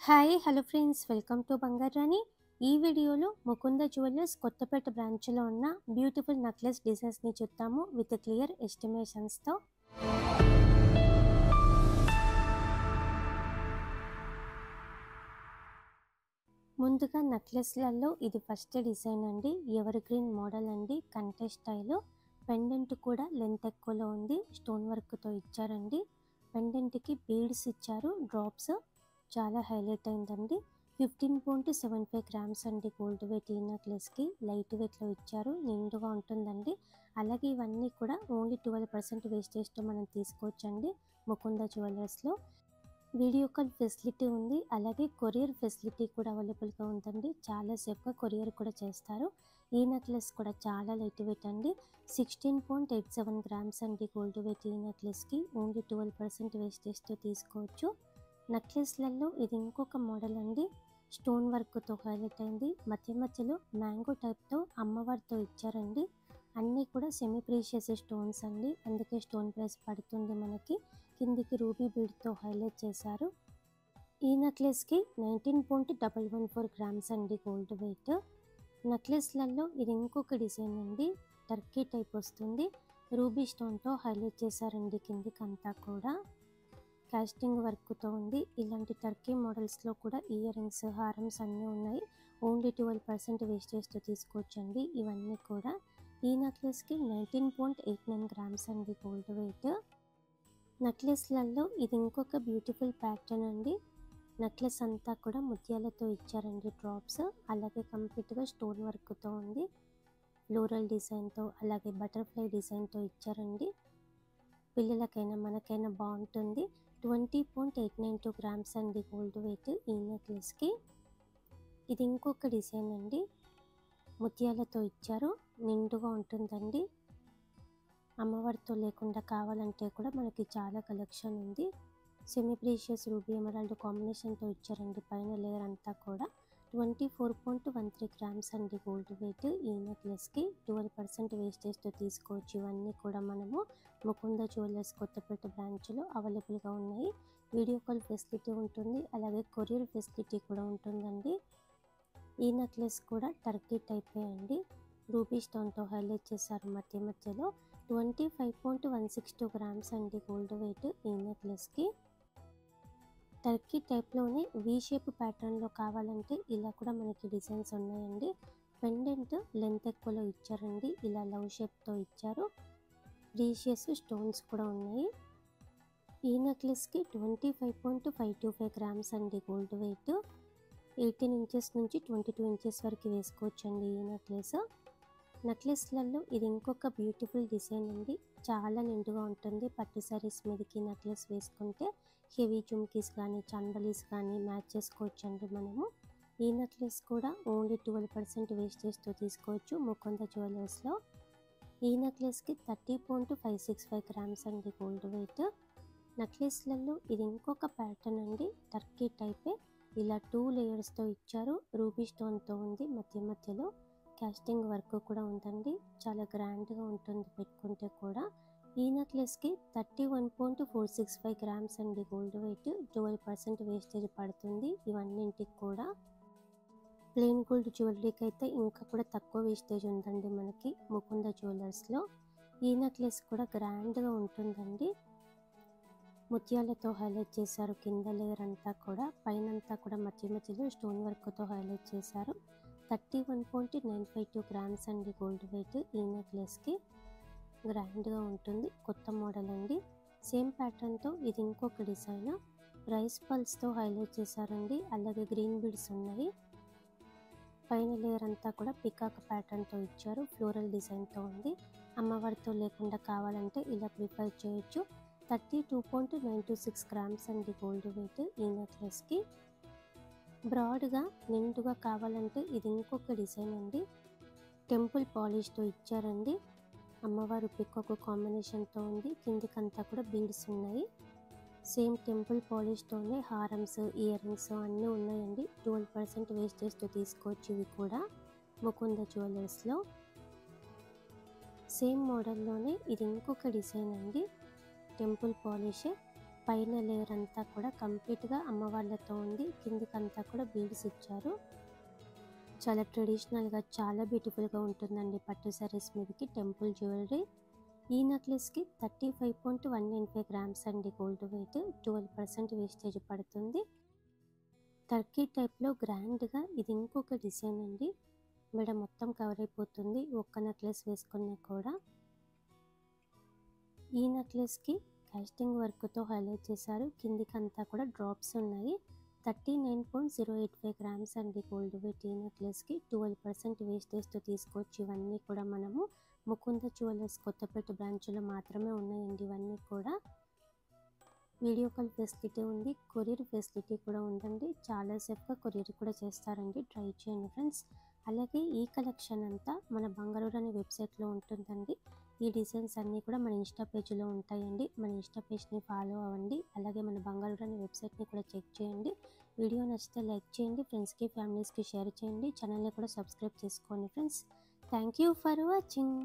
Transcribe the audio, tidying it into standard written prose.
Hi hello friends, welcome to బంగారు రాణి. ఈ వీడియోలో ముకుంద జ్యువెలర్స్ కొత్తపేట బ్రాంచ్లో ఉన్న బ్యూటిఫుల్ నెక్లెస్ డిజైన్స్ని చూద్దాము విత్ క్లియర్ ఎస్టిమేషన్స్తో. ముందుగా నెక్లెస్లలో ఇది ఫస్ట్ డిజైన్ అండి. ఎవర్ గ్రీన్ మోడల్ అండి, కంటే స్టైల్. పెండెంట్ కూడా లెంత్ ఎక్కువలో ఉంది, స్టోన్ వర్క్తో ఇచ్చారండి. పెండెంట్కి బీడ్స్ ఇచ్చారు, డ్రాప్స్ చాలా హైలైట్ అయిందండి. 15.75 గ్రామ్స్ అండి గోల్డ్ వెయిట్. ఈ నెక్లెస్కి లైట్ వెయిట్లో ఇచ్చారు, నిండుగా ఉంటుందండి. అలాగే ఇవన్నీ కూడా ఓన్లీ 12% వేస్టేజ్తో మనం తీసుకోవచ్చండి ముకుంద జ్యువెలర్స్లో. వీడియో కాల్ ఫెసిలిటీ ఉంది, అలాగే కొరియర్ ఫెసిలిటీ కూడా అవైలబుల్గా ఉందండి. చాలా సేఫ్గా కొరియర్ కూడా చేస్తారు. ఈ నెక్లెస్ కూడా చాలా లైట్ వెయిట్ అండి. 16.87 గ్రామ్స్ అండి గోల్డ్ వెయిట్. ఈ నెక్లెస్కి ఓన్లీ 12% వేస్టేజ్తో తీసుకోవచ్చు. నెక్లెస్లలో ఇది ఇంకొక మోడల్ అండి, స్టోన్ వర్క్తో హైలైట్ అయింది. మధ్యలో మ్యాంగో టైప్తో అమ్మవారితో ఇచ్చారండి. అన్నీ కూడా సెమీ ప్రీషియస్ స్టోన్స్ అండి, అందుకే స్టోన్ ప్రైస్ పడుతుంది మనకి. కిందికి రూబీ బీడ్తో హైలైట్ చేశారు. ఈ నెక్లెస్కి 19.114 గ్రామ్స్ అండి గోల్డ్ వెయిట్. నెక్లెస్లలో ఇది ఇంకొక డిజైన్ అండి, టర్కీ టైప్ వస్తుంది. రూబీ స్టోన్తో హైలైట్ చేశారండి. కిందికి అంతా కూడా కాస్టింగ్ వర్క్తో ఉంది. ఇలాంటి టర్కీ మోడల్స్లో కూడా ఇయర్ రింగ్స్, హారమ్స్ అన్నీ ఉన్నాయి. ఓన్లీ 12% వేస్టేజ్తో తీసుకోవచ్చండి ఇవన్నీ కూడా. ఈ నెక్లెస్కి 19.89 గ్రామ్స్ అండి గోల్డ్ వెయిట్. నెక్లెస్లలో ఇది ఇంకొక బ్యూటిఫుల్ ప్యాటర్న్ అండి. నెక్లెస్ అంతా కూడా ముత్యాలతో ఇచ్చారండి, డ్రాప్స్. అలాగే కంప్లీట్గా స్టోన్ వర్క్తో ఉంది, ఫ్లోరల్ డిజైన్తో, అలాగే బటర్ఫ్లై డిజైన్తో ఇచ్చారండి. పిల్లలకైనా మనకైనా బాగుంటుంది. 20.892 గ్రామ్స్ అండి గోల్డ్ వెయిట్ ఈ నెక్లెస్కి. ఇది ఇంకొక డిజైన్ అండి, ముత్యాలతో ఇచ్చారు, నిండుగా ఉంటుందండి. అమ్మవారితో లేకుండా కావాలంటే కూడా మనకి చాలా కలెక్షన్ ఉంది. సెమీ ప్రీషియస్ రూబీ ఎమరాల్డ్ కాంబినేషన్తో ఇచ్చారండి పైన లేయర్ అంతా కూడా. 24.13 గ్రామ్స్ అండి గోల్డ్ వెయిట్. ఈ నెక్లెస్కి 12% వేస్టేజ్తో తీసుకోవచ్చు. ఇవన్నీ కూడా మనము ముకుంద జ్యువెలర్స్ కొత్తపేట బ్రాంచ్లో అవైలబుల్గా ఉన్నాయి. వీడియో కాల్ ఫెసిలిటీ ఉంటుంది, అలాగే కొరియర్ ఫెసిలిటీ కూడా ఉంటుందండి. ఈ నెక్లెస్ కూడా టర్కీ టైపే అండి, రూబీ స్టోన్తో హైలైట్ చేశారు మధ్యలో. 25.162 గ్రామ్స్ అండి గోల్డ్ వెయిట్ ఈ నెక్లెస్కి. టర్కీ టైప్లోనే వీ షేప్ ప్యాటర్న్లో కావాలంటే ఇలా కూడా మనకి డిజైన్స్ ఉన్నాయండి. పెండెంట్ లెంత్ ఎక్కువలో ఇచ్చారండి, ఇలా లవ్ షేప్తో ఇచ్చారు. ప్రీషియస్ స్టోన్స్ కూడా ఉన్నాయి. ఈ నెక్లెస్కి 25.525 గ్రామ్స్ అండి గోల్డ్ వెయిట్. 18 ఇంచెస్ నుంచి 22 ఇంచెస్ వరకు వేసుకోవచ్చండి ఈ నెక్లెస్. నెక్లెస్లలో ఇది ఇంకొక బ్యూటిఫుల్ డిజైన్ అండి, చాలా నిండుగా ఉంటుంది. పట్టు సారీస్ మీదకి నెక్లెస్ వేసుకుంటే హెవీ జుమ్కీస్ కానీ చంబలీస్ కానీ మ్యాచ్ చేసుకోవచ్చండి మనము. ఈ నెక్లెస్ కూడా ఓన్లీ 12% వేస్టేజ్తో తీసుకోవచ్చు ముకుంద జ్యువెలర్స్లో. ఈ నెక్లెస్కి 30.565 గ్రామ్స్ అండి గోల్డ్ వెయిట్. నెక్లెస్లలో ఇది ఇంకొక ప్యాటర్న్ అండి, టర్కీ టైపే. ఇలా 2 లేయర్స్తో ఇచ్చారు, రూబీ స్టోన్తో ఉంది. మధ్యలో కాస్టింగ్ వర్క్ కూడా ఉందండి, చాలా గ్రాండ్గా ఉంటుంది పెట్టుకుంటే కూడా. ఈ నెక్లెస్కి 31.465 గ్రామ్స్ అండి గోల్డ్ వెయిట్. 12% వేస్టేజ్ పడుతుంది ఇవన్నింటికి కూడా. ప్లెయిన్ గోల్డ్ జ్యువెలరీకి అయితే ఇంకా కూడా తక్కువ వేస్టేజ్ ఉందండి మనకి ముకుంద జ్యువెలర్స్లో. ఈ నెక్లెస్ కూడా గ్రాండ్గా ఉంటుందండి, ముత్యాలతో హైలైట్ చేశారు. కింద లేయర్ అంతా కూడా, పైన అంతా కూడా మధ్యలో స్టోన్ వర్క్తో హైలైట్ చేశారు. 31.952 గ్రామ్స్ అండి గోల్డ్ వెయిట్. ఈ నెక్లెస్కి గ్రాండ్గా ఉంటుంది, కొత్త మోడల్ అండి. సేమ్ ప్యాటర్న్తో ఇది ఇంకొక డిజైన్, రైస్ పల్స్తో హైలైట్ చేశారండి. అలాగే గ్రీన్ బీడ్స్ ఉన్నాయి. పైన లేయర్ అంతా కూడా పికాక్ ప్యాటర్న్తో ఇచ్చారు, ఫ్లోరల్ డిజైన్తో ఉంది. అమ్మవారితో లేకుండా కావాలంటే ఇలా ప్రిఫర్ చేయొచ్చు. 32.926 గ్రామ్స్ అండి గోల్డ్ వెయిట్ ఈ నెక్లెస్కి. బ్రాడ్గా నిండుగా కావాలంటే ఇది ఇంకొక డిజైన్ అండి, టెంపుల్ పాలిష్తో ఇచ్చారండి. అమ్మవారు పికాక్ కాంబినేషన్తో ఉంది, కిందికంతా కూడా బీడ్స్ ఉన్నాయి. సేమ్ టెంపుల్ పాలిష్తోనే హారమ్స్, ఇయర్ రింగ్స్ అన్నీ ఉన్నాయండి. 12% వేస్టేజ్తో తీసుకోవచ్చు ఇవి కూడా ముకుంద జ్యువెలర్స్లో. సేమ్ మోడల్లోనే ఇది ఇంకొక డిజైన్ అండి, టెంపుల్ పాలిష్. పైన లేయర్ అంతా కూడా కంప్లీట్గా అమ్మవార్లతో ఉంది, కిందికంతా కూడా బీడ్స్ ఇచ్చారు. చాలా ట్రెడిషనల్గా చాలా బ్యూటిఫుల్గా ఉంటుందండి పట్టు శారీస్ మీదకి టెంపుల్ జ్యువెలరీ. ఈ నెక్లెస్కి 35.195 గ్రామ్స్ అండి గోల్డ్ వెయిట్, 12% వేస్టేజ్ పడుతుంది. టర్కీ టైప్లో గ్రాండ్గా ఇది ఇంకొక డిజైన్ అండి. మెడ మొత్తం కవర్ అయిపోతుంది ఒక్క నెక్లెస్ వేసుకున్నా కూడా. ఈ నెక్లెస్కి కాస్టింగ్ వర్క్తో హైలైట్ చేశారు, కిందికంతా కూడా డ్రాప్స్ ఉన్నాయి. 39.085 గ్రామ్స్ అండి గోల్డ్ వెయిట్ ఈ నెక్లెస్కి, 12% వేస్టేజ్తో తీసుకోవచ్చు. ఇవన్నీ కూడా మనము ముకుంద జ్యువెలర్స్ కొత్తపేట బ్రాంచ్లో మాత్రమే ఉన్నాయండి. ఇవన్నీ కూడా వీడియో కాల్ ఫెసిలిటీ ఉంది, కొరియర్ ఫెసిలిటీ కూడా ఉందండి. చాలా సేఫ్గా కొరియర్ కూడా చేస్తారండి, ట్రై చేయండి ఫ్రెండ్స్. అలాగే ఈ కలెక్షన్ అంతా మన బంగారు అనే వెబ్సైట్లో ఉంటుందండి. ఈ డిజైన్స్ అన్నీ కూడా మన ఇన్స్టా పేజ్లో ఉంటాయండి, మన ఇన్స్టా పేజ్ని ఫాలో అవ్వండి. అలాగే మన బంగారు అనే వెబ్సైట్ని కూడా చెక్ చేయండి. వీడియో నచ్చితే లైక్ చేయండి, ఫ్రెండ్స్కి ఫ్యామిలీస్కి షేర్ చేయండి, ఛానల్ని కూడా సబ్స్క్రైబ్ చేసుకోండి friends. Thank you for watching.